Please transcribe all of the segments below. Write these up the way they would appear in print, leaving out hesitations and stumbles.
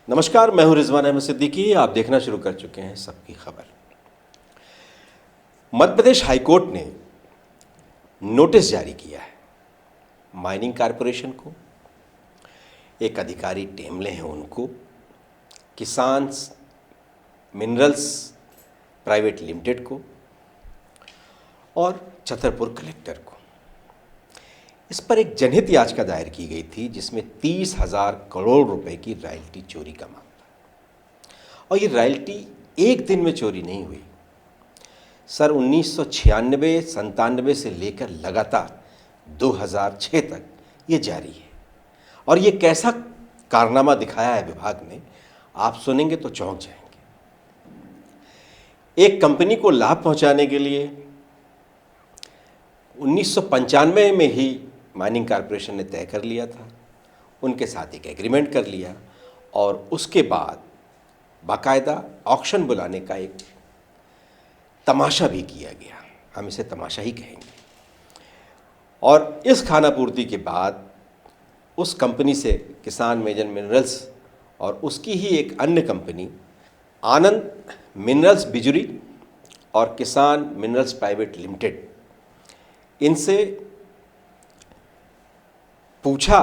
नमस्कार, मैं हूं रिजवान अहमद सिद्दीकी। आप देखना शुरू कर चुके हैं सबकी खबर। मध्य प्रदेश हाईकोर्ट ने नोटिस जारी किया है माइनिंग कारपोरेशन को, एक अधिकारी टेमले हैं उनको, किसान मिनरल्स प्राइवेट लिमिटेड को और छतरपुर कलेक्टर को। इस पर एक जनहित याचिका दायर की गई थी जिसमें 30,000 करोड़ रुपए की रॉयल्टी चोरी का मामला। और ये रॉयल्टी एक दिन में चोरी नहीं हुई सर, 1996-97 से लेकर लगातार 2006 तक ये जारी है। और ये कैसा कारनामा दिखाया है विभाग ने, आप सुनेंगे तो चौंक जाएंगे। एक कंपनी को लाभ पहुंचाने के लिए 1995 में ही माइनिंग कारपोरेशन ने तय कर लिया था, उनके साथ एक एग्रीमेंट कर लिया और उसके बाद बाकायदा ऑक्शन बुलाने का एक तमाशा भी किया गया। हम इसे तमाशा ही कहेंगे। और इस खानापूर्ति के बाद उस कंपनी से किसान मेजर मिनरल्स और उसकी ही एक अन्य कंपनी आनंद मिनरल्स बिजुरी और किसान मिनरल्स प्राइवेट लिमिटेड, इनसे पूछा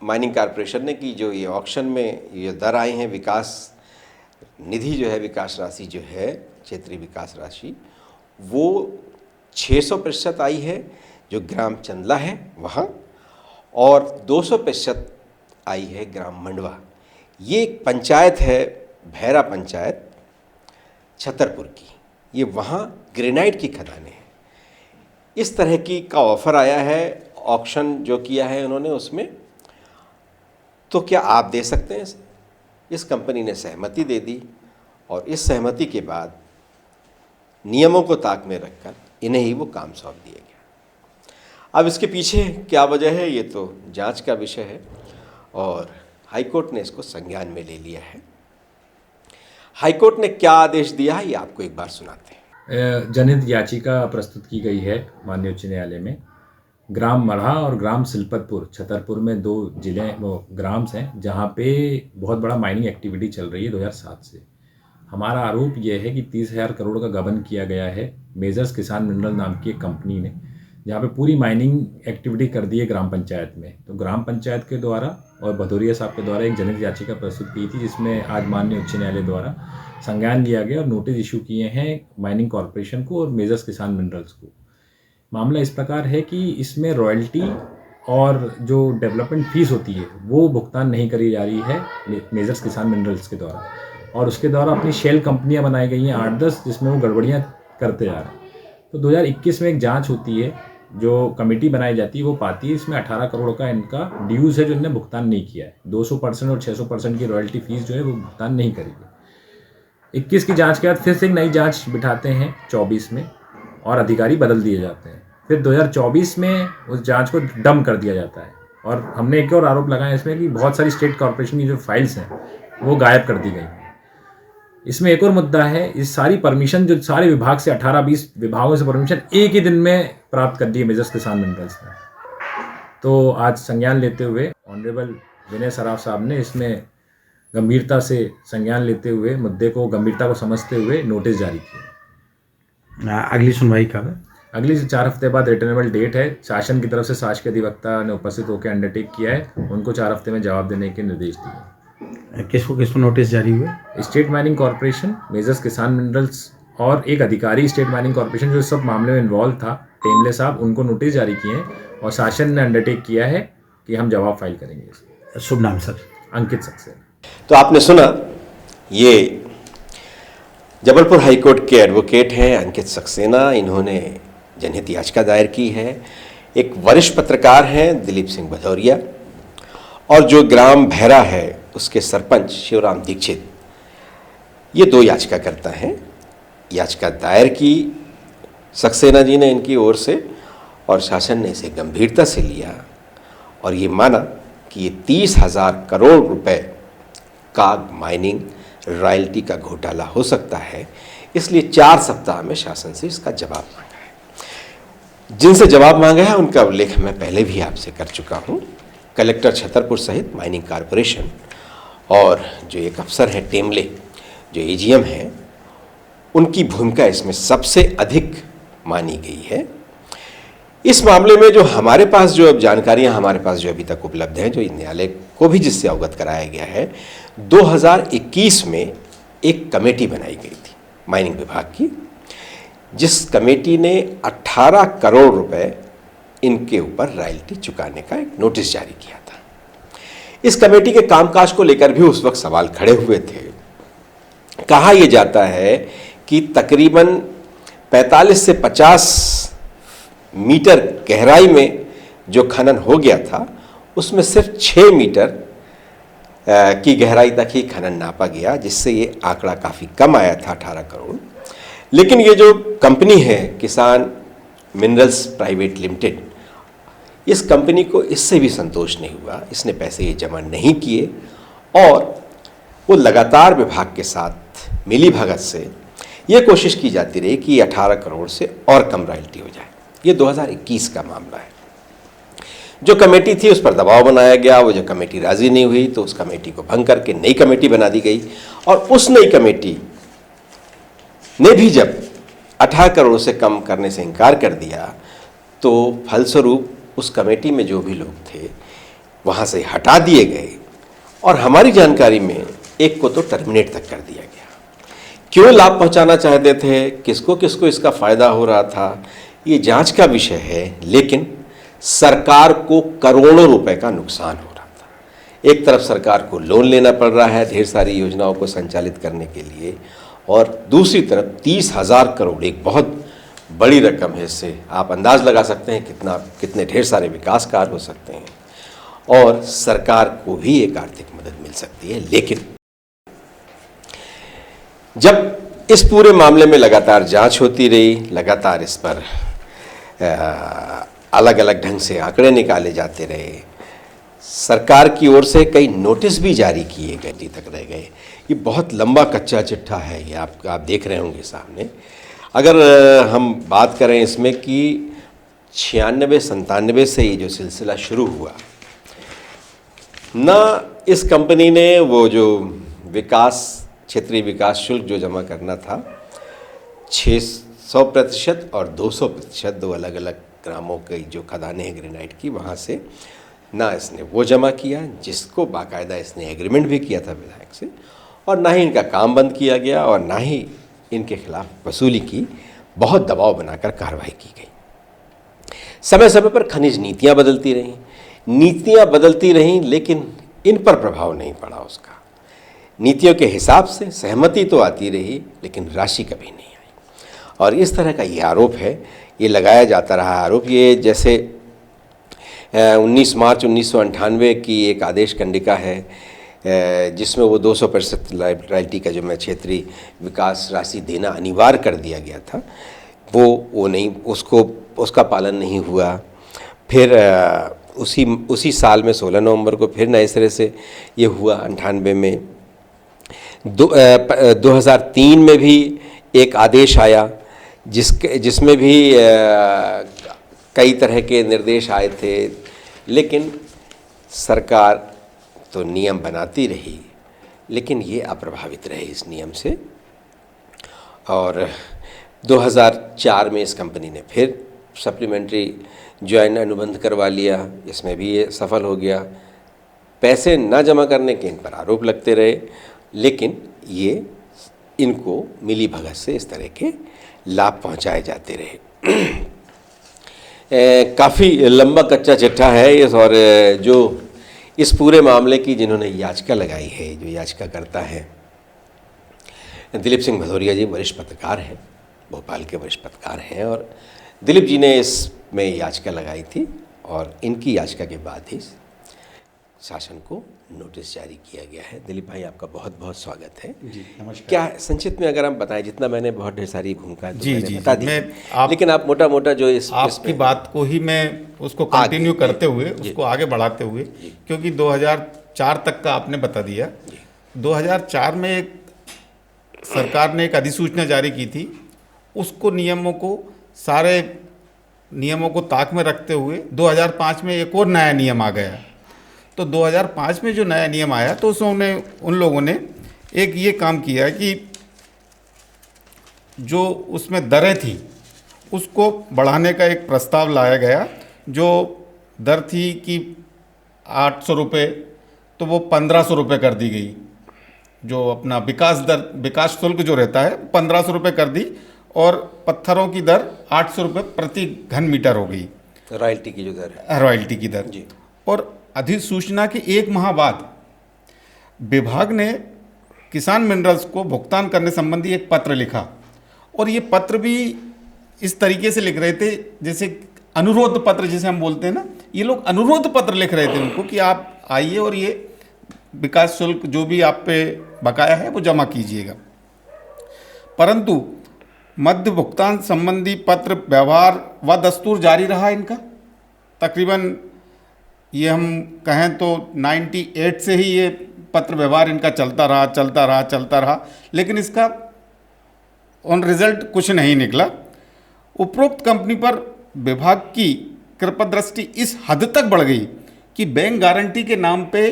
माइनिंग कारपोरेशन ने कि जो ये ऑक्शन में ये दर आए हैं, विकास निधि जो है, विकास राशि जो है, क्षेत्रीय विकास राशि, वो 600% आई है जो ग्राम चंदला है वहाँ, और 200% आई है ग्राम मंडवा। ये एक पंचायत है भैरा पंचायत छतरपुर की, ये वहाँ ग्रेनाइट की खदानें हैं। इस तरह की का ऑफ़र आया है, ऑक्शन जो किया है उन्होंने उसमें। तो क्या आप दे सकते हैं? इस कंपनी ने सहमति दे दी और इस सहमति के बाद नियमों को ताक में रखकर इन्हें ही वो काम सौंप दिया गया। अब इसके पीछे क्या वजह है, ये तो जांच का विषय है और हाईकोर्ट ने इसको संज्ञान में ले लिया है। हाईकोर्ट ने क्या आदेश दिया है ये आपको एक बार सुनाते हैं। जनहित याचिका प्रस्तुत की गई है माननीय उच्च न्यायालय में। ग्राम मरहा और ग्राम सिलपतपुर छतरपुर में दो जिले ग्राम्स हैं जहां पे बहुत बड़ा माइनिंग एक्टिविटी चल रही है 2007 से। हमारा आरोप यह है कि 30,000 करोड़ का गबन किया गया है मेजर्स किसान मिनरल नाम की एक कंपनी ने, जहाँ पे पूरी माइनिंग एक्टिविटी कर दी है ग्राम पंचायत में। तो ग्राम पंचायत के द्वारा और भदौरिया साहब के द्वारा एक जनहित याचिका प्रस्तुत की थी जिसमें आज माननीय उच्च न्यायालय द्वारा संज्ञान लिया गया और नोटिस इशू किए हैं माइनिंग कॉरपोरेशन को और मेजर्स किसान मिनरल्स को। मामला इस प्रकार है कि इसमें रॉयल्टी और जो डेवलपमेंट फीस होती है वो भुगतान नहीं करी जा रही है मेजर्स किसान मिनरल्स के द्वारा, और उसके द्वारा अपनी शेल कंपनियां बनाई गई हैं 8-10 जिसमें वो गड़बड़ियां करते जा रहे हैं। तो 2021 में एक जांच होती है, जो कमेटी बनाई जाती है वो पाती है इसमें 18 करोड़ का इनका ड्यूज़ है जो इन्होंने भुगतान नहीं किया है। 200% और 600% की रॉयल्टी फीस जो है वो भुगतान नहीं करेगी। 21 की जाँच के बाद फिर से एक नई जाँच बिठाते हैं 24 में और अधिकारी बदल दिए जाते हैं। फिर 2024 में उस जांच को डम कर दिया जाता है। और हमने एक और आरोप लगाया इसमें कि बहुत सारी स्टेट कॉर्पोरेशन की जो फाइल्स हैं वो गायब कर दी गई हैं। इसमें एक और मुद्दा है, इस सारी परमिशन जो सारे विभाग से 18-20 विभागों से परमिशन एक ही दिन में प्राप्त कर दी है मेजर्स किसान मिनरल्स ने। तो आज संज्ञान लेते हुए ऑनरेबल विनय सराफ साहब ने इसमें गंभीरता से संज्ञान लेते हुए, मुद्दे को गंभीरता को समझते हुए नोटिस जारी किया। अगली सुनवाई कब है? अगली 4 हफ्ते बाद रिटर्नेबल डेट है। शासन की तरफ से शासकीय अधिवक्ता ने उपस्थित होकर अंडरटेक किया है, उनको 4 हफ्ते में जवाब देने के निर्देश दिए। किसको नोटिस जारी हुए? स्टेट माइनिंग कॉरपोरेशन, मेजर्स किसान मिनरल्स और एक अधिकारी स्टेट माइनिंग कॉरपोरेशन जो इस सब मामले में इन्वॉल्व था, टेमले साहब, उनको नोटिस जारी किए हैं और शासन ने अंडरटेक किया है कि हम जवाब फाइल करेंगे। शुभ नाम सर? अंकित सक्सेना। तो आपने सुना, ये जबलपुर हाईकोर्ट के एडवोकेट हैं अंकित सक्सेना। इन्होंने जनहित याचिका दायर की है। एक वरिष्ठ पत्रकार हैं दिलीप सिंह भदौरिया, और जो ग्राम भैरा है उसके सरपंच शिवराम दीक्षित, ये 2 याचिकाकर्ता हैं। याचिका दायर की सक्सेना जी ने इनकी ओर से, और शासन ने इसे गंभीरता से लिया और ये माना कि ये 30,000 करोड़ रुपए का माइनिंग रॉयल्टी का घोटाला हो सकता है। इसलिए 4 सप्ताह में शासन से इसका जवाब मांगा है। जिनसे जवाब मांगा है उनका उल्लेख मैं पहले भी आपसे कर चुका हूँ, कलेक्टर छतरपुर सहित माइनिंग कारपोरेशन और जो एक अफसर हैं टेमले, जो एजीएम हैं, उनकी भूमिका इसमें सबसे अधिक मानी गई है। इस मामले में जो हमारे पास जो अब जानकारियां हमारे पास जो अभी तक उपलब्ध हैं, जो न्यायालय को भी जिससे अवगत कराया गया है, 2021 में एक कमेटी बनाई गई थी माइनिंग विभाग की, जिस कमेटी ने 18 करोड़ रुपए इनके ऊपर रॉयल्टी चुकाने का एक नोटिस जारी किया था। इस कमेटी के कामकाज को लेकर भी उस वक्त सवाल खड़े हुए थे। कहा यह जाता है कि तकरीबन 45 से 50 मीटर गहराई में जो खनन हो गया था, उसमें सिर्फ 6 मीटर की गहराई तक ही खनन नापा गया, जिससे ये आंकड़ा काफ़ी कम आया था 18 करोड़। लेकिन ये जो कंपनी है किसान मिनरल्स प्राइवेट लिमिटेड, इस कंपनी को इससे भी संतोष नहीं हुआ, इसने पैसे ये जमा नहीं किए और वो लगातार विभाग के साथ मिली भगत से ये कोशिश की जाती रही कि 18 करोड़ से और कम रॉयल्टी हो जाए। ये 2021 का मामला है। जो कमेटी थी उस पर दबाव बनाया गया, वो जो कमेटी राजी नहीं हुई तो उस कमेटी को भंग करके नई कमेटी बना दी गई और उस नई कमेटी ने भी जब 18 करोड़ से कम करने से इनकार कर दिया तो फलस्वरूप उस कमेटी में जो भी लोग थे वहाँ से हटा दिए गए और हमारी जानकारी में एक को तो टर्मिनेट तक कर दिया गया। क्यों लाभ पहुँचाना चाहते थे, किसको किसको इसका फ़ायदा हो रहा था, ये जांच का विषय है, लेकिन सरकार को करोड़ों रुपए का नुकसान हो रहा था। एक तरफ सरकार को लोन लेना पड़ रहा है ढेर सारी योजनाओं को संचालित करने के लिए और दूसरी तरफ 30,000 करोड़ एक बहुत बड़ी रकम है। इससे आप अंदाज लगा सकते हैं कितने ढेर सारे विकास कार्य हो सकते हैं और सरकार को भी एक आर्थिक मदद मिल सकती है। लेकिन जब इस पूरे मामले में लगातार जांच होती रही, लगातार इस पर अलग अलग ढंग से आंकड़े निकाले जाते रहे, सरकार की ओर से कई नोटिस भी जारी किए गए तक रह गए। ये बहुत लंबा कच्चा चिट्ठा है, ये आप देख रहे होंगे सामने। अगर हम बात करें इसमें कि 96-97 से ये जो सिलसिला शुरू हुआ ना, इस कंपनी ने वो जो क्षेत्रीय विकास शुल्क जो जमा करना था 600% और 200%, दो अलग अलग ग्रामों की जो खदानें हैं ग्रेनाइट की, वहाँ से ना इसने वो जमा किया जिसको बाकायदा इसने एग्रीमेंट भी किया था विधायक से, और ना ही इनका काम बंद किया गया और ना ही इनके खिलाफ वसूली की बहुत दबाव बनाकर कार्रवाई की गई। समय समय पर खनिज नीतियाँ बदलती रहीं लेकिन इन पर प्रभाव नहीं पड़ा उसका। नीतियों के हिसाब से सहमति तो आती रही लेकिन राशि कभी नहीं आई और इस तरह का ये आरोप है, ये लगाया जाता रहा आरोप। ये जैसे 19 मार्च 1998 की एक आदेश कंडिका है जिसमें वो 200% रॉयल्टी का जो मैं क्षेत्रीय विकास राशि देना अनिवार्य कर दिया गया था, वो नहीं, उसका पालन नहीं हुआ। फिर उसी साल में 16 नवंबर को फिर नए सिरे से ये हुआ 98 में। 2003 में भी एक आदेश आया जिसमें भी कई तरह के निर्देश आए थे, लेकिन सरकार तो नियम बनाती रही लेकिन ये अप्रभावित रहे इस नियम से। और 2004 में इस कंपनी ने फिर सप्लीमेंट्री ज्वाइन अनुबंध करवा लिया, इसमें भी ये सफल हो गया। पैसे न जमा करने के इन पर आरोप लगते रहे लेकिन ये इनको मिली भगत से इस तरह के लाभ पहुंचाए जाते रहे। काफ़ी लंबा कच्चा चिट्ठा है इस, और जो इस पूरे मामले की जिन्होंने याचिका लगाई है, जो याचिका करता है दिलीप सिंह भदौरिया जी, वरिष्ठ पत्रकार हैं, भोपाल के वरिष्ठ पत्रकार हैं, और दिलीप जी ने इसमें याचिका लगाई थी और इनकी याचिका के बाद ही शासन को नोटिस जारी किया गया है। दिलीप भाई, आपका बहुत बहुत स्वागत है। जी नमस्कार। क्या संक्षिप्त में अगर हम बताएं, जितना मैंने बहुत ढेर सारी भूमिका जी बता दी, लेकिन आप मोटा मोटा जो आपकी बात को ही मैं उसको कंटिन्यू करते हुए, उसको आगे बढ़ाते हुए, क्योंकि 2004 तक का आपने बता दिया। 2004 में एक सरकार ने एक अधिसूचना जारी की थी, उसको सारे नियमों को ताक में रखते हुए 2005 में एक और नया नियम आ गया तो 2005 में जो नया नियम आया तो उसमें उन लोगों ने एक ये काम किया कि जो उसमें दरें थी उसको बढ़ाने का एक प्रस्ताव लाया गया। जो दर थी कि 800 रुपये तो वो 1500 रुपये कर दी गई। जो अपना विकास शुल्क जो रहता है 1500 रुपये कर दी और पत्थरों की दर 800 रुपये प्रति घन मीटर हो गई, रॉयल्टी की जो दर है, रॉयल्टी की दर जी। और अधिसूचना के 1 माह बाद विभाग ने किसान मिनरल्स को भुगतान करने संबंधी एक पत्र लिखा। और ये पत्र भी इस तरीके से लिख रहे थे जैसे अनुरोध पत्र जिसे हम बोलते हैं ना, ये लोग अनुरोध पत्र लिख रहे थे उनको कि आप आइए और ये विकास शुल्क जो भी आप पे बकाया है वो जमा कीजिएगा। परंतु मध्य भुगतान संबंधी पत्र व्यवहार व दस्तूर जारी रहा इनका। तकरीबन ये हम कहें तो 98 से ही ये पत्र व्यवहार इनका चलता रहा, लेकिन इसका ऑन रिजल्ट कुछ नहीं निकला। उपरोक्त कंपनी पर विभाग की कृपादृष्टि इस हद तक बढ़ गई कि बैंक गारंटी के नाम पे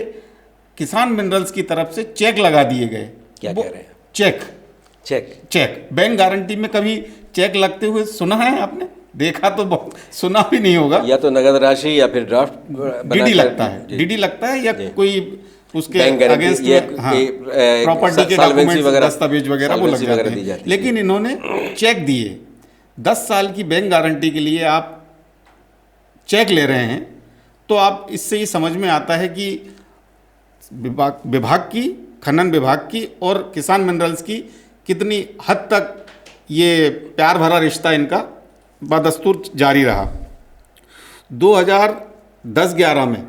किसान मिनरल्स की तरफ से चेक लगा दिए गए। क्या कह रहे हैं? चेक बैंक गारंटी में कभी चेक लगते हुए सुना है आपने? देखा तो बहुत, सुना भी नहीं होगा। या तो नगद राशि या फिर ड्राफ्ट डीडी लगता है या कोई उसके अगेंस्ट प्रॉपर्टी के डॉक्यूमेंट्स दस्तावेज वगैरह वो लग जाते हैं। लेकिन इन्होंने चेक दिए, 10 साल की बैंक गारंटी के लिए आप चेक ले रहे हैं। तो आप इससे ये समझ में आता है कि विभाग की, खनन विभाग की और किसान मिनरल्स की कितनी हद तक ये प्यार भरा रिश्ता इनका बदस्तूर जारी रहा। 2010-11 में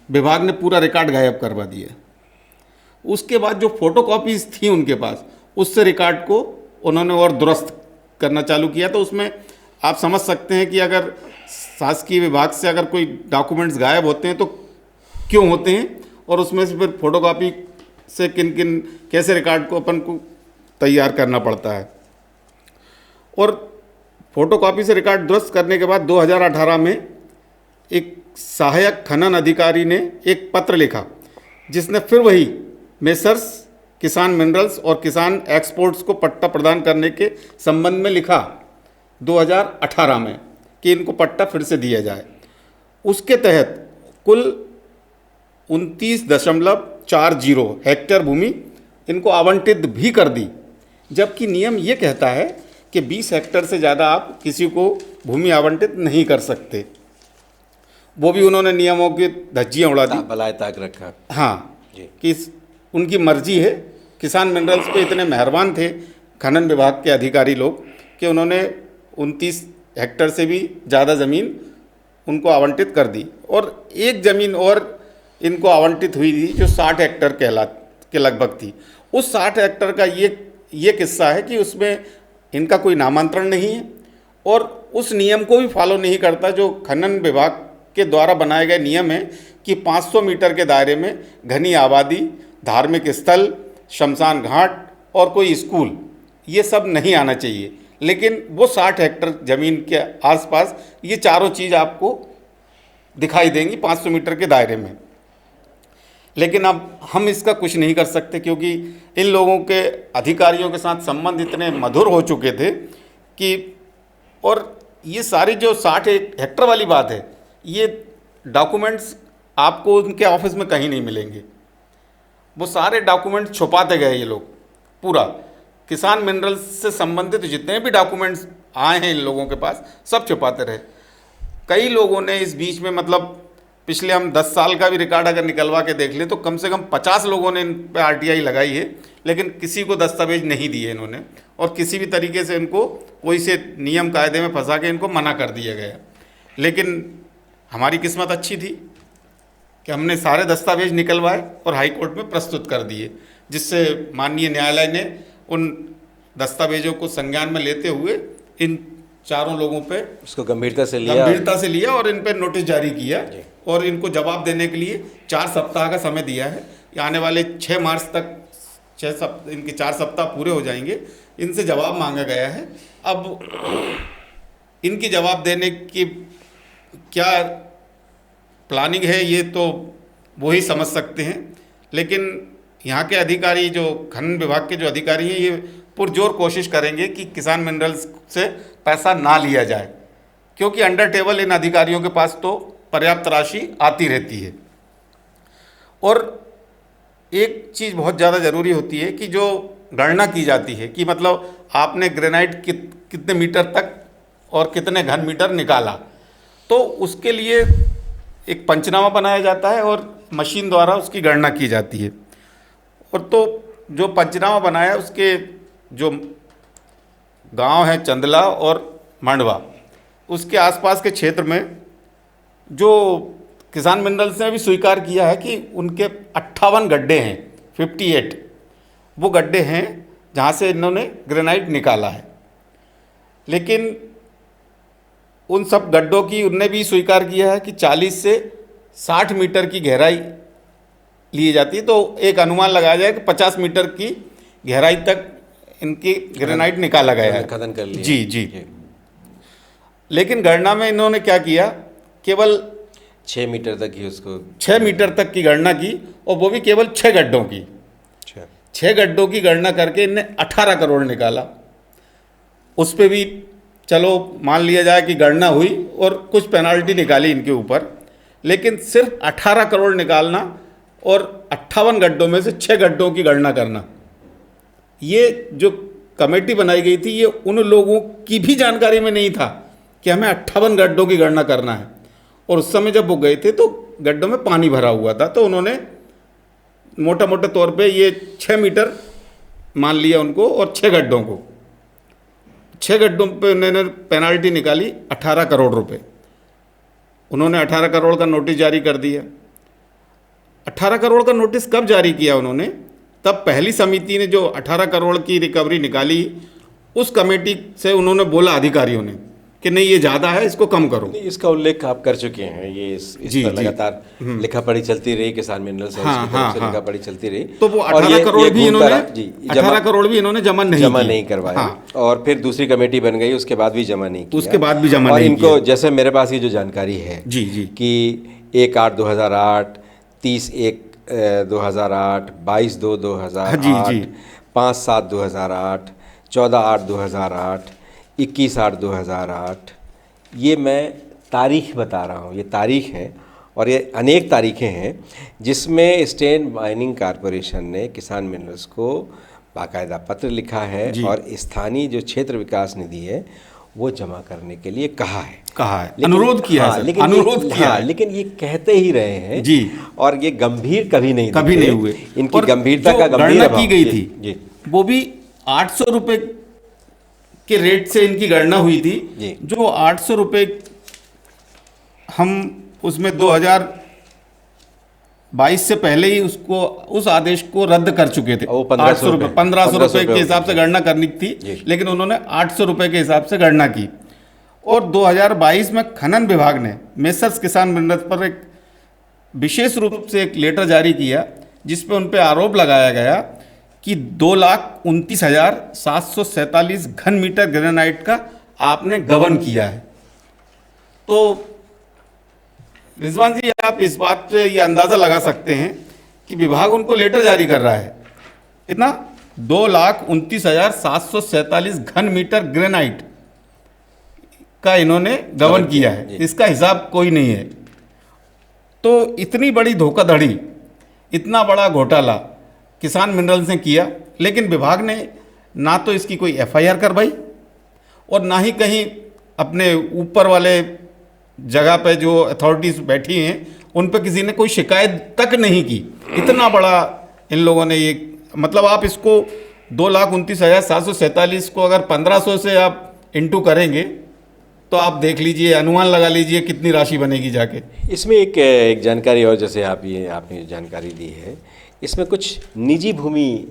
विभाग ने पूरा रिकॉर्ड गायब करवा दिया। उसके बाद जो फोटोकॉपीज थी उनके पास, उससे रिकॉर्ड को उन्होंने और दुरुस्त करना चालू किया। तो उसमें आप समझ सकते हैं कि अगर शासकीय विभाग से अगर कोई डॉक्यूमेंट्स गायब होते हैं तो क्यों होते हैं, और उसमें से फिर फोटोकॉपी से किन कैसे रिकॉर्ड को अपन को तैयार करना पड़ता है। और फोटोकॉपी से रिकॉर्ड दुरुस्त करने के बाद 2018 में एक सहायक खनन अधिकारी ने एक पत्र लिखा जिसने फिर वही मेसर्स किसान मिनरल्स और किसान एक्सपोर्ट्स को पट्टा प्रदान करने के संबंध में लिखा 2018 में कि इनको पट्टा फिर से दिया जाए। उसके तहत कुल 29.40 हेक्टेयर भूमि इनको आवंटित भी कर दी, जबकि नियम ये कहता है कि 20 हेक्टेयर से ज़्यादा आप किसी को भूमि आवंटित नहीं कर सकते। वो भी उन्होंने नियमों की धज्जियाँ उड़ा दी, बलाए ताक रखा। हाँ जी। कि उनकी मर्जी है। किसान मिनरल्स पे इतने मेहरबान थे खनन विभाग के अधिकारी लोग कि उन्होंने 29 हेक्टेयर से भी ज़्यादा ज़मीन उनको आवंटित कर दी। और एक ज़मीन और इनको आवंटित हुई थी जो 60 हेक्टेयर के लगभग थी। उस 60 हेक्टेयर का ये किस्सा है कि उसमें इनका कोई नामांतरण नहीं है और उस नियम को भी फॉलो नहीं करता जो खनन विभाग के द्वारा बनाए गए नियम है कि 500 मीटर के दायरे में घनी आबादी, धार्मिक स्थल, शमशान घाट और कोई स्कूल, ये सब नहीं आना चाहिए। लेकिन वो 60 हेक्टेयर ज़मीन के आसपास ये चारों चीज़ आपको दिखाई देंगी 500 मीटर के दायरे में। लेकिन अब हम इसका कुछ नहीं कर सकते क्योंकि इन लोगों के अधिकारियों के साथ संबंध इतने मधुर हो चुके थे कि, और ये सारी जो 60 हेक्टेयर वाली बात है, ये डॉक्यूमेंट्स आपको उनके ऑफिस में कहीं नहीं मिलेंगे। वो सारे डॉक्यूमेंट्स छुपाते गए ये लोग। पूरा किसान मिनरल्स से संबंधित जितने भी डॉक्यूमेंट्स आए हैं इन लोगों के पास सब छुपाते रहे। कई लोगों ने इस बीच में, मतलब पिछले हम 10 साल का भी रिकॉर्ड अगर निकलवा के देख लें तो कम से कम 50 लोगों ने इन पे आरटीआई लगाई है, लेकिन किसी को दस्तावेज नहीं दिए इन्होंने और किसी भी तरीके से इनको कोई से नियम कायदे में फंसा के इनको मना कर दिया गया। लेकिन हमारी किस्मत अच्छी थी कि हमने सारे दस्तावेज निकलवाए और हाई कोर्ट में प्रस्तुत कर दिए, जिससे माननीय न्यायालय ने उन दस्तावेजों को संज्ञान में लेते हुए इन चारों लोगों पे उसको गंभीरता से लिया और इन पे नोटिस जारी किया और इनको जवाब देने के लिए 4 सप्ताह का समय दिया है। आने वाले 6 मार्च तक इनके 4 सप्ताह पूरे हो जाएंगे। इनसे जवाब मांगा गया है। अब इनकी जवाब देने की क्या प्लानिंग है ये तो वो ही समझ सकते हैं। लेकिन यहाँ के अधिकारी, जो खनन विभाग के जो अधिकारी हैं, ये पुरजोर कोशिश करेंगे कि किसान मिनरल्स से पैसा ना लिया जाए, क्योंकि अंडर टेबल इन अधिकारियों के पास तो पर्याप्त राशि आती रहती है। और एक चीज़ बहुत ज़्यादा ज़रूरी होती है कि जो गणना की जाती है कि मतलब आपने ग्रेनाइट कितने मीटर तक और कितने घन मीटर निकाला, तो उसके लिए एक पंचनामा बनाया जाता है और मशीन द्वारा उसकी गणना की जाती है। और तो जो पंचनामा बनाया, उसके जो गांव हैं चंदला और मंडवा, उसके आसपास के क्षेत्र में जो किसान मिनरल्स ने भी स्वीकार किया है कि उनके 58 गड्ढे हैं, 58 वो गड्ढे हैं जहाँ से इन्होंने ग्रेनाइट निकाला है। लेकिन उन सब गड्ढों की उनने भी स्वीकार किया है कि 40 से 60 मीटर की गहराई ली जाती है, तो एक अनुमान लगाया जाए कि 50 मीटर की गहराई तक इनकी ग्रेनाइट निकाला गया है, खनन कर लिया। जी। लेकिन गणना में इन्होंने क्या किया, केवल 6 मीटर तक ही उसको 6 मीटर तक की गणना की, और वो भी केवल 6 गड्ढों की। 6 गड्ढों की गणना करके इनने 18 करोड़ निकाला। उस पर भी चलो मान लिया जाए कि गणना हुई और कुछ पेनाल्टी निकाली इनके ऊपर, लेकिन सिर्फ 18 करोड़ निकालना और 58 गड्ढों में से 6 गड्ढों की गणना करना, ये जो कमेटी बनाई गई थी, ये उन लोगों की भी जानकारी में नहीं था कि हमें 58 गड्ढों की गणना करना है। और उस समय जब वो गए थे तो गड्ढों में पानी भरा हुआ था, तो उन्होंने मोटा मोटे तौर पे ये 6 मीटर मान लिया उनको, और 6 गड्ढों को, 6 गड्ढों पे उन्होंने पेनाल्टी निकाली 18 करोड़ रुपए। उन्होंने 18 करोड़ का नोटिस जारी कर दिया। 18 करोड़ का नोटिस कब जारी किया उन्होंने, तब पहली समिति ने जो 18 करोड़ की रिकवरी निकाली, उस कमेटी से उन्होंने बोला अधिकारियों ने कि नहीं ये ज़्यादा है, इसको कम करो। इसका उल्लेख आप कर चुके हैं, ये इस पर लगातार लिखा पढ़ी चलती रही, किसान मिनरल्स लिखा पढ़ी चलती रही। तो वो 18 करोड़ भी इन्होंने 18 करोड़ भी इन्होंने जमा नहीं करवाया। और फिर दूसरी कमेटी बन गई, उसके बाद भी जमा नहीं किया। उसके बाद भी जमा नहीं किया। और इनको, जैसे मेरे पास ये जो जानकारी है जी कि 1/8/2008, 30/1/2008, 22/2/2008, 5/7/2008, 14/8/2008, 21/8/2008, ये मैं तारीख बता रहा हूँ, ये तारीख है। और ये अनेक तारीखें हैं जिसमें स्टेट माइनिंग कॉरपोरेशन ने किसान मिनरल्स को बाकायदा पत्र लिखा है और स्थानीय जो क्षेत्र विकास निधि है वो जमा करने के लिए कहा है, अनुरोध किया है, अनुरोध किया है। लेकिन ये कहते ही रहे हैं जी, और ये गंभीर कभी नहीं हुए। इनकी गंभीरता का गणना की गई थी वो भी 800 रुपये के रेट से इनकी गणना हुई थी, जो 800 रुपये हम उसमें 2022 से पहले ही उसको, उस आदेश को रद्द कर चुके थे। 1500 रुपये के हिसाब से गणना करनी थी, लेकिन उन्होंने 800 रुपये के हिसाब से गणना की। और 2022 में खनन विभाग ने मेसर्स किसान मिनरल्स पर एक विशेष रूप से एक लेटर जारी किया, जिसपे उन पर आरोप लगाया गया कि 2,29,747 घन मीटर ग्रेनाइट का आपने गबन किया है। तो रिजवान जी, आप इस बात पे ये अंदाज़ा लगा सकते हैं कि विभाग उनको लेटर जारी कर रहा है, इतना 2,29,747 घन मीटर ग्रेनाइट का इन्होंने गबन किया है, इसका हिसाब कोई नहीं है। तो इतनी बड़ी धोखाधड़ी, इतना बड़ा घोटाला किसान मिनरल्स ने किया, लेकिन विभाग ने ना तो इसकी कोई FIR करवाई और ना ही कहीं अपने ऊपर वाले जगह पे जो अथॉरिटीज़ बैठी हैं उन पे किसी ने कोई शिकायत तक नहीं की। इतना बड़ा इन लोगों ने ये, मतलब आप इसको 2,29,747 को अगर 1500 से आप इंटू करेंगे तो आप देख लीजिए, अनुमान लगा लीजिए कितनी राशि बनेगी जाके। इसमें एक जानकारी और, जैसे आपने जानकारी दी है, इसमें कुछ निजी भूमि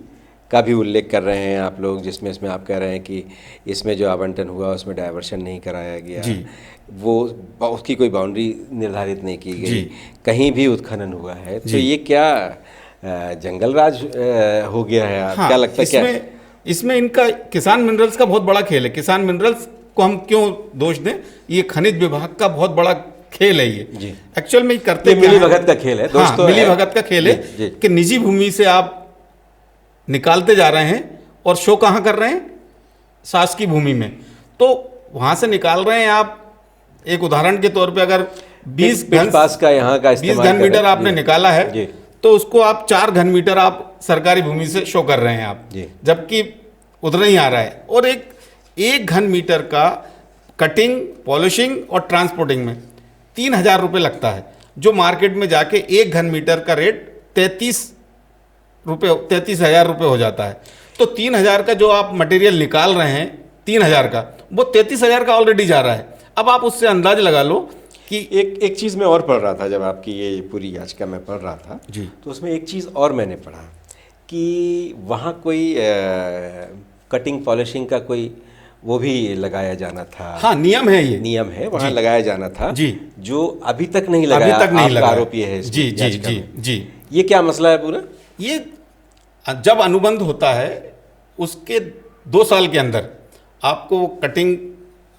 का भी उल्लेख कर रहे हैं आप लोग, जिसमें इसमें आप कह रहे हैं कि इसमें जो आवंटन हुआ उसमें डायवर्शन नहीं कराया गया, वो उसकी कोई बाउंड्री निर्धारित नहीं की गई, कहीं भी उत्खनन हुआ है। तो ये क्या जंगल राज हो गया है? हाँ, क्या लगता है क्या इसमें इनका किसान मिनरल्स का बहुत बड़ा खेल है। किसान मिनरल्स को हम क्यों दोष दें, ये खनिज विभाग का बहुत बड़ा खेल है ये जी। एक्चुअल में करते ये क्या मिली है? भगत का खेल है हाँ, दोस्तों, मिली भगत का खेल है जी, जी। कि निजी भूमि से आप निकालते जा रहे हैं और शो कहाँ कर रहे हैं? शासकीय भूमि में। तो वहां से निकाल रहे हैं आप, एक उदाहरण के तौर पे अगर 20 पिट पास का यहाँ का 20 इस्तेमाल घन कर मीटर रहे हैं। आपने जी। निकाला है जी। तो उसको आप 4 घन मीटर आप सरकारी भूमि से शो कर रहे हैं आप, जी। जबकि उधर ही आ रहा है। और एक घन मीटर का कटिंग, पॉलिशिंग और ट्रांसपोर्टिंग में 3,000 रुपये लगता है, जो मार्केट में जाके 1 घन मीटर का रेट 33,000 रुपये हो जाता है। तो 3,000 का जो आप मटेरियल निकाल रहे हैं, 3,000 का, वो 33,000 का ऑलरेडी जा रहा है। अब आप उससे अंदाज लगा लो कि एक चीज़ मैं और पढ़ रहा था जब आपकी ये पूरी याचिका मैं पढ़ रहा था जी। तो उसमें एक चीज़ और मैंने पढ़ा कि वहाँ कोई कटिंग पॉलिशिंग का कोई वो भी लगाया जाना था। हाँ, नियम है ये, नियम है वहाँ जी। लगाया जाना था जी। जो अभी तक नहीं लगाया। अभी तक नहीं आपका लगा आरोप ये है इसमें जी जी याचिका जी में। जी। ये क्या मसला है पूरा? ये जब अनुबंध होता है उसके 2 साल के अंदर आपको कटिंग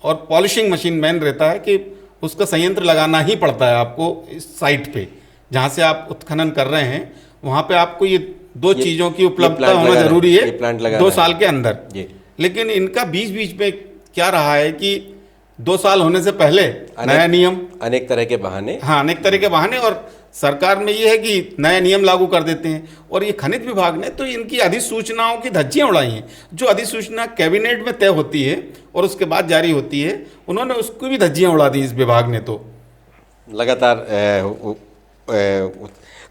और पॉलिशिंग मशीन मैन रहता है कि उसका संयंत्र लगाना ही पड़ता है आपको इस साइट पे जहाँ से आप उत्खनन कर रहे हैं, वहाँ पे आपको ये 2 चीज़ों की उपलब्धता प्लांट होना लगाना जरूरी ये है प्लांट लगाना 2 है। साल के अंदर। जी। लेकिन इनका बीच बीच में क्या रहा है कि 2 साल होने से पहले नया नियम, अनेक तरह के बहाने। हाँ, अनेक तरह के बहाने, और सरकार में ये है कि नया नियम लागू कर देते हैं। और ये खनिज विभाग ने तो इनकी अधिसूचनाओं की धज्जियां उड़ाई हैं। जो अधिसूचना कैबिनेट में तय होती है और उसके बाद जारी होती है, उन्होंने उसको भी धज्जियां उड़ा दी इस विभाग ने तो लगातार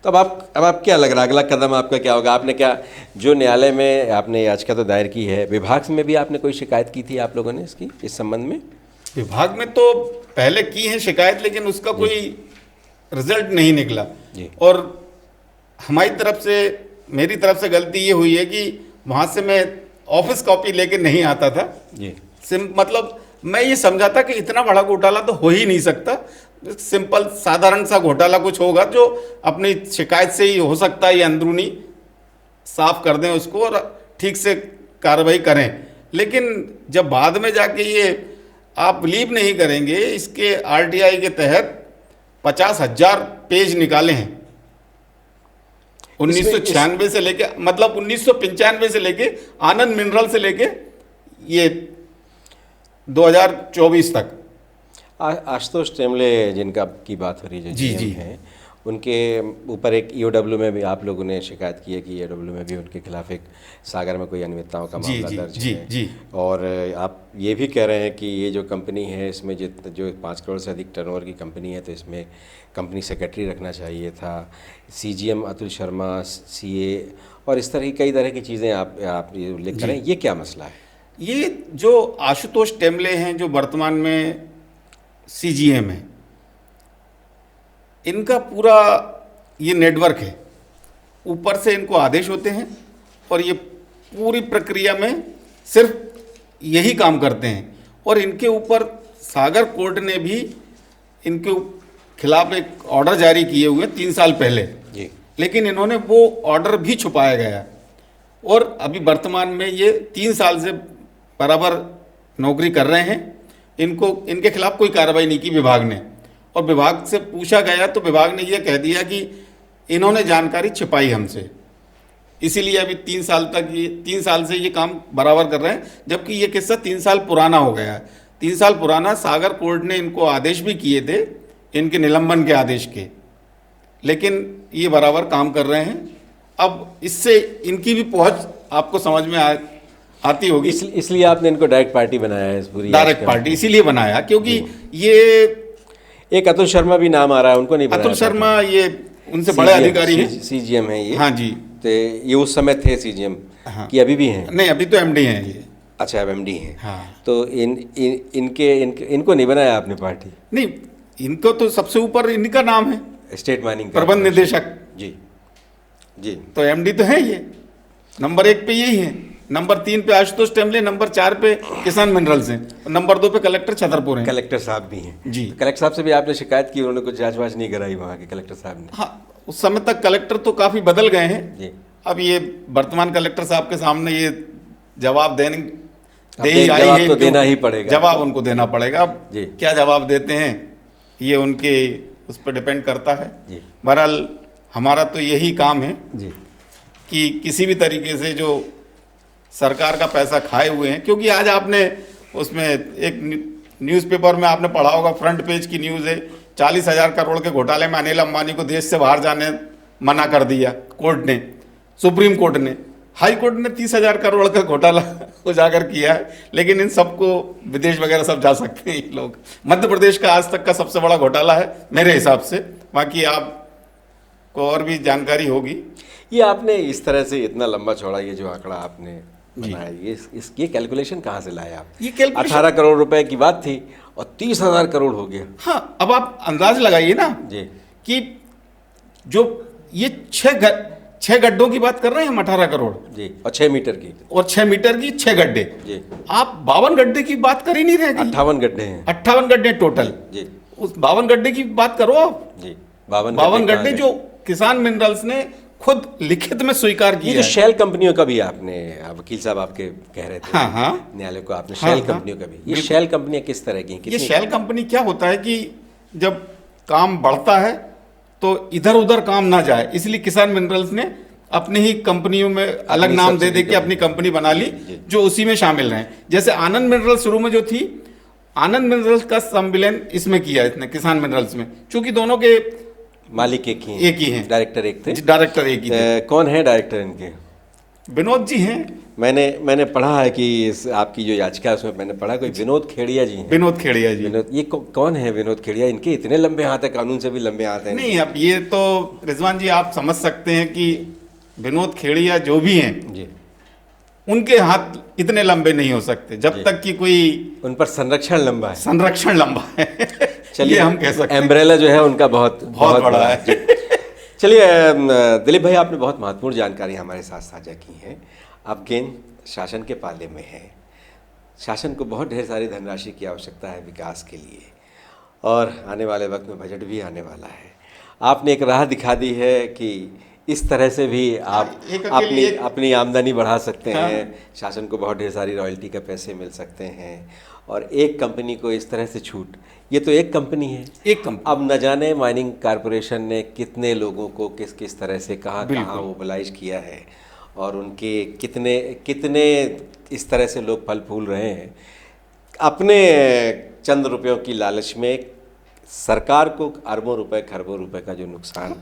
तो अब आप क्या लग रहा है अगला कदम आपका क्या होगा? आपने क्या जो न्यायालय में आपने याचिका तो दायर की है, विभाग में भी आपने कोई शिकायत की थी आप लोगों ने इसकी इस संबंध में? विभाग में तो पहले की है शिकायत, लेकिन उसका कोई रिजल्ट नहीं निकला। जी। और हमारी तरफ से, मेरी तरफ से गलती ये हुई है कि वहाँ से मैं ऑफिस कॉपी लेके नहीं आता था जी। मतलब मैं ये समझा था कि इतना बड़ा घोटाला तो हो ही नहीं सकता, सिंपल साधारण सा घोटाला कुछ होगा जो अपनी शिकायत से ही हो सकता है, ये अंदरूनी साफ कर दें उसको और ठीक से कार्रवाई करें। लेकिन जब बाद में जाके ये आप बिलीव नहीं करेंगे, इसके आरटीआई के तहत 50,000 पेज निकाले हैं 1996 से लेके, मतलब 1995 से लेके, आनंद मिनरल से लेके ये 2024 तक। आशुतोष टेमले जिनका की बात हो रही है, जो जी, GM जी। हैं, उनके ऊपर एक ईओडब्ल्यू में भी आप लोगों ने शिकायत की है कि ईओडब्ल्यू में भी उनके खिलाफ एक सागर में कोई अनियमितताओं का जी, मामला जी, दर्ज जी, है। जी। और आप ये भी कह रहे हैं कि ये जो कंपनी है इसमें जो 5 करोड़ से अधिक टर्नओवर की कंपनी है, तो इसमें कंपनी सेक्रेटरी रखना चाहिए था, CGM अतुल शर्मा, CA और इस तरह की कई तरह की चीज़ें आप ये उल्लेख कर रहे हैं। ये क्या मसला है? ये जो आशुतोष टेमले हैं, जो वर्तमान में CGM है, इनका पूरा ये नेटवर्क है, ऊपर से इनको आदेश होते हैं और ये पूरी प्रक्रिया में सिर्फ यही काम करते हैं। और इनके ऊपर सागर कोर्ट ने भी इनके खिलाफ एक ऑर्डर जारी किए हुए 3 साल पहले जी। लेकिन इन्होंने वो ऑर्डर भी छुपाया गया और अभी वर्तमान में ये 3 साल से बराबर नौकरी कर रहे हैं। इनके खिलाफ कोई कार्रवाई नहीं की विभाग ने, और विभाग से पूछा गया तो विभाग ने ये कह दिया कि इन्होंने जानकारी छिपाई हमसे, इसीलिए अभी 3 साल से ये काम बराबर कर रहे हैं, जबकि ये किस्सा 3 साल पुराना हो गया है। 3 साल पुराना सागर कोर्ट ने इनको आदेश भी किए थे, इनके निलंबन के आदेश के, लेकिन ये बराबर काम कर रहे हैं। अब इससे इनकी भी पहुंच आपको समझ में आती होगी। इसलिए आपने इनको डायरेक्ट पार्टी बनाया है इस पूरी डायरेक्ट पार्टी इसीलिए बनाया क्योंकि ये एक अतुल शर्मा भी नाम आ रहा है, उनको नहीं बनाया? अतुल शर्मा ये उनसे बड़े अधिकारी हैं। CGM है ये? हाँ जी। तो ये उस समय थे CGM हाँ। कि अभी भी हैं? नहीं, अभी तो MD हैं ये। अच्छा, अब MD हैं। हाँ। तो इनको नहीं बनाया आपने पार्टी? नहीं, इनको तो सबसे ऊपर इनका नाम है, स्टेट माइनिंग प्रबंध निदेशक। जी जी। तो MD तो है ये, नंबर 1 पे यही है, नंबर 3 पे आशुतोष टेमले, नंबर 4 पे किसान मिनरल्स हैं, और नंबर 2 पे कलेक्टर छतरपुर हैं। कलेक्टर साहब भी हैं जी। तो कलेक्टर साहब से भी आपने शिकायत की, उन्होंने कुछ जांच वाच नहीं कराई वहाँ के कलेक्टर साहब ने? हाँ, उस समय तक कलेक्टर तो काफ़ी बदल गए हैं जी। अब ये वर्तमान कलेक्टर साहब के सामने ये जवाब दे ही जवाब आई तो है, देना ही पड़ेगा। जवाब उनको देना पड़ेगा। अब जी। क्या जवाब देते हैं ये उनके उस पर डिपेंड करता है। जी बहरहाल हमारा तो यही काम है जी कि किसी भी तरीके से जो सरकार का पैसा खाए हुए हैं, क्योंकि आज आपने उसमें एक न्यूज़पेपर में आपने पढ़ा होगा, फ्रंट पेज की न्यूज़ है, 40,000 करोड़ के घोटाले में अनिल अंबानी को देश से बाहर जाने मना कर दिया कोर्ट ने, सुप्रीम कोर्ट ने। हाई कोर्ट ने 30,000 करोड़ का घोटाला उजागर किया है, लेकिन इन सबको विदेश वगैरह सब जा सकते हैं ये लोग। मध्य प्रदेश का आज तक का सबसे बड़ा घोटाला है मेरे हिसाब से, बाकी आपको और भी जानकारी होगी। ये आपने इस तरह से इतना लंबा चौड़ा ये जो आंकड़ा आपने बनाया, ये कैलकुलेशन कहाँ से लाए आप? ये कैलकुलेशन 18 करोड़ रुपए की बात थी और 30,000 करोड़ हो गया। हाँ, अब आप अंदाज लगाइए ना जी कि जो ये 6 गड्ढों की बात कर रहे हैं हम, 18 करोड़ जी, और 6 मीटर की और 6 मीटर की 6 गड्ढे। जी, आप 52 गड्ढे की बात कर ही नहीं रहे। 58 गड्ढे हैं। 58 गड्ढे टोटल। जी उस 52 गड्ढे की बात करो आप। जी, 52 52 कहाँ गड्ढे गए? जो किसान मिनरल्स ने खुद लिखित में स्वीकार ये किया जो है। शेल कंपनियों का भी आपने, वकील साहब आपके कह रहे थे हाँ, हाँ। न्यायालय को, आपने हाँ, शेल हाँ। कंपनियों का भी, ये शेल कंपनियां किस तरह की हैं? ये कितनी- शेल कंपनी क्या होता है कि जब काम बढ़ता है तो इधर उधर काम ना जाए, इसलिए किसान मिनरल्स ने अपनी ही कंपनियों में अलग नाम दे दे के अपनी कंपनी बना ली जो उसी में शामिल हैं। जैसे आनंद मिनरल्स शुरू में जो थी, आनंद मिनरल्स का संविलियन इसमें किया इसने, किसान मिनरल्स में, क्योंकि दोनों के मालिक एक ही एक ही हैं। डायरेक्टर एक थे। डायरेक्टर एक ही थे। कौन है डायरेक्टर इनके? विनोद जी हैं। मैंने पढ़ा है कि आपकी जो याचिका है उसमें मैंने पढ़ा कोई विनोद खेड़िया जी हैं। विनोद खेड़िया जी। विनोद, ये कौन है विनोद खेड़िया? इनके इतने लंबे हाथ है, कानून से भी लंबे हाथ हैं। नहीं, अब ये तो रिजवान जी आप समझ सकते हैं कि विनोद खेड़िया जो भी हैं जी, उनके हाथ इतने लंबे नहीं हो सकते जब तक कि कोई उन पर संरक्षण लंबा है। संरक्षण लंबा है। चलिए, ये हम कह सकते हैं। एम्ब्रेला जो है उनका बहुत बड़ा है। जी। चलिए दिलीप भाई, आपने बहुत महत्वपूर्ण जानकारी हमारे साथ साझा की है। अब गेंद शासन के पाले में है। शासन को बहुत ढेर सारी धनराशि की आवश्यकता है विकास के लिए, और आने वाले वक्त में बजट भी आने वाला है। आपने एक राह दिखा दी है कि इस तरह से भी आप अपनी आमदनी बढ़ा सकते हैं। शासन को बहुत ढेर सारी रॉयल्टी के पैसे मिल सकते हैं, और एक कंपनी को इस तरह से छूट, ये तो एक कंपनी है, एक कंपनी। अब न जाने माइनिंग कारपोरेशन ने कितने लोगों को किस किस तरह से कहाँ मोबिलाइज किया है, और उनके कितने इस तरह से लोग फल फूल रहे हैं। अपने चंद रुपयों की लालच में सरकार को अरबों रुपए खरबों रुपए का जो नुकसान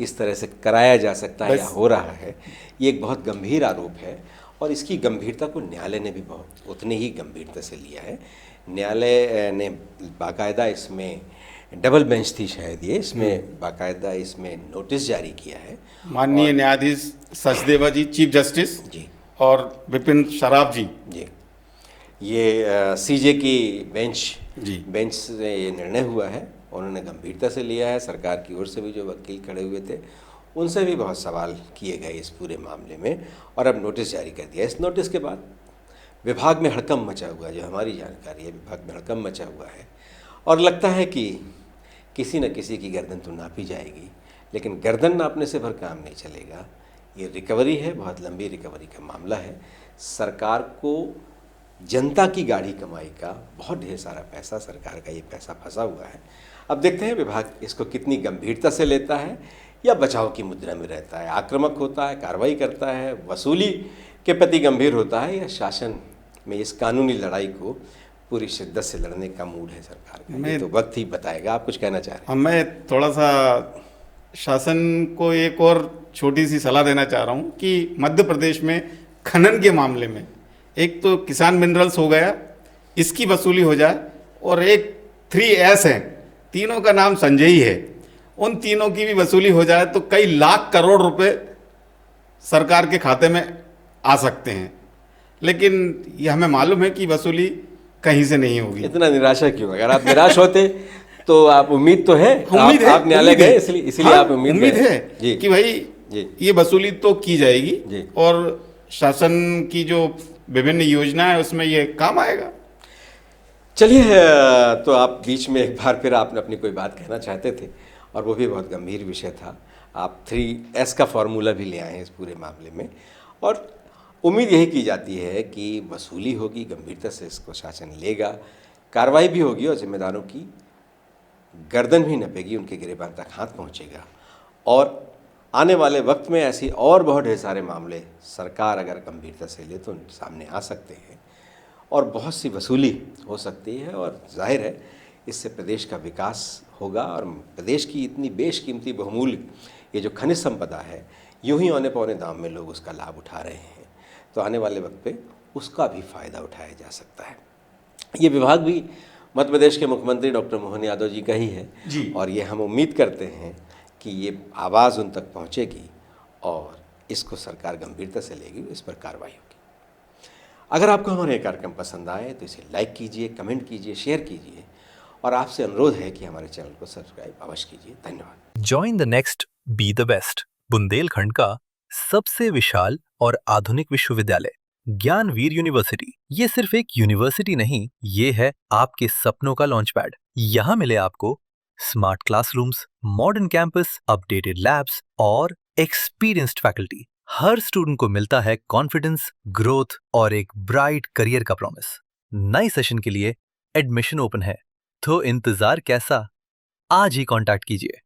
इस तरह से कराया जा सकता है या हो रहा है, ये एक बहुत गंभीर आरोप है। और इसकी गंभीरता को न्यायालय ने भी बहुत उतनी ही गंभीरता से लिया है। न्यायालय ने बाकायदा इसमें, डबल बेंच थी शायद ये, इसमें बाकायदा इसमें नोटिस जारी किया है। माननीय न्यायाधीश सचदेवा जी, चीफ जस्टिस जी, और विपिन शराफ जी जी, ये सीजे की जी बेंच से ये निर्णय हुआ है। उन्होंने गंभीरता से लिया है। सरकार की ओर से भी जो वकील खड़े हुए थे उनसे भी बहुत सवाल किए गए इस पूरे मामले में, और अब नोटिस जारी कर दिया। इस नोटिस के बाद विभाग में हड़कंप मचा हुआ है, जो हमारी जानकारी है विभाग में हड़कंप मचा हुआ है, और लगता है कि किसी न किसी की गर्दन तो नापी जाएगी, लेकिन गर्दन नापने से भर काम नहीं चलेगा। ये रिकवरी है, बहुत लंबी रिकवरी का मामला है। सरकार को जनता की गाढ़ी कमाई का बहुत ढेर सारा पैसा, सरकार का ये पैसा फंसा हुआ है। अब देखते हैं विभाग इसको कितनी गंभीरता से लेता है, या बचाव की मुद्रा में रहता है, आक्रामक होता है, कार्रवाई करता है, वसूली के प्रति गंभीर होता है, या शासन में इस कानूनी लड़ाई को पूरी शिद्दत से लड़ने का मूड है सरकार का। ये तो वक्त ही बताएगा। आप कुछ कहना चाह रहे हैं? मैं थोड़ा सा शासन को एक और छोटी सी सलाह देना चाह रहा हूँ कि मध्य प्रदेश में खनन के मामले में एक तो किसान मिनरल्स हो गया, इसकी वसूली हो जाए, और एक 3S है, तीनों का नाम संजय ही है, उन तीनों की भी वसूली हो जाए तो कई लाख करोड़ रुपए सरकार के खाते में आ सकते हैं। लेकिन ये हमें मालूम है कि वसूली कहीं से नहीं होगी। इतना निराशा क्यों? अगर आप निराश होते तो आप, उम्मीद तो है, उम्मीद है, आप न्यायालय गए, इसलिए हाँ, आप उम्मीद है जी कि भाई जी ये वसूली तो की जाएगी जी। और शासन की जो विभिन्न योजनाएं है उसमें ये काम आएगा। चलिए, तो आप बीच में एक बार फिर आपने अपनी कोई बात कहना चाहते थे, और वो भी बहुत गंभीर विषय था। आप 3S का फॉर्मूला भी ले आए हैं इस पूरे मामले में, और उम्मीद यही की जाती है कि वसूली होगी, गंभीरता से इसको शासन लेगा, कार्रवाई भी होगी, और जिम्मेदारों की गर्दन भी नपेगी, उनके गिरेबान तक हाथ पहुंचेगा। और आने वाले वक्त में ऐसी और बहुत ढेर सारे मामले सरकार अगर गंभीरता से ले तो उनके सामने आ सकते हैं और बहुत सी वसूली हो सकती है, और जाहिर है इससे प्रदेश का विकास होगा। और प्रदेश की इतनी बेशकीमती बहुमूल्य ये जो खनिज संपदा है, यूं ही औने पौने दाम में लोग उसका लाभ उठा रहे हैं, तो आने वाले वक्त पे उसका भी फ़ायदा उठाया जा सकता है। ये विभाग भी मध्य प्रदेश के मुख्यमंत्री डॉक्टर मोहन यादव जी का ही है जी। और ये हम उम्मीद करते हैं कि ये आवाज़ उन तक पहुंचेगी और इसको सरकार गंभीरता से लेगी, इस पर कार्रवाई होगी। अगर आपको हमारे ये कार्यक्रम पसंद आए तो इसे लाइक कीजिए, कमेंट कीजिए, शेयर कीजिए और आपसे अनुरोध है कि हमारे चैनल को सब्सक्राइब अवश्य कीजिए। धन्यवाद। Join the next be the best, Bundelkhand का सबसे विशाल और आधुनिक विश्वविद्यालय ज्ञानवीर यूनिवर्सिटी। ये सिर्फ एक यूनिवर्सिटी नहीं, ये है आपके सपनों का लॉन्च पैड। यहाँ मिले आपको smart classrooms, modern campus, updated labs और एक्सपीरियंस्ड फैकल्टी। हर स्टूडेंट को मिलता है कॉन्फिडेंस, ग्रोथ और एक ब्राइट करियर का प्रॉमिस। नए सेशन के लिए एडमिशन ओपन है, तो इंतजार कैसा? आज ही कांटेक्ट कीजिए।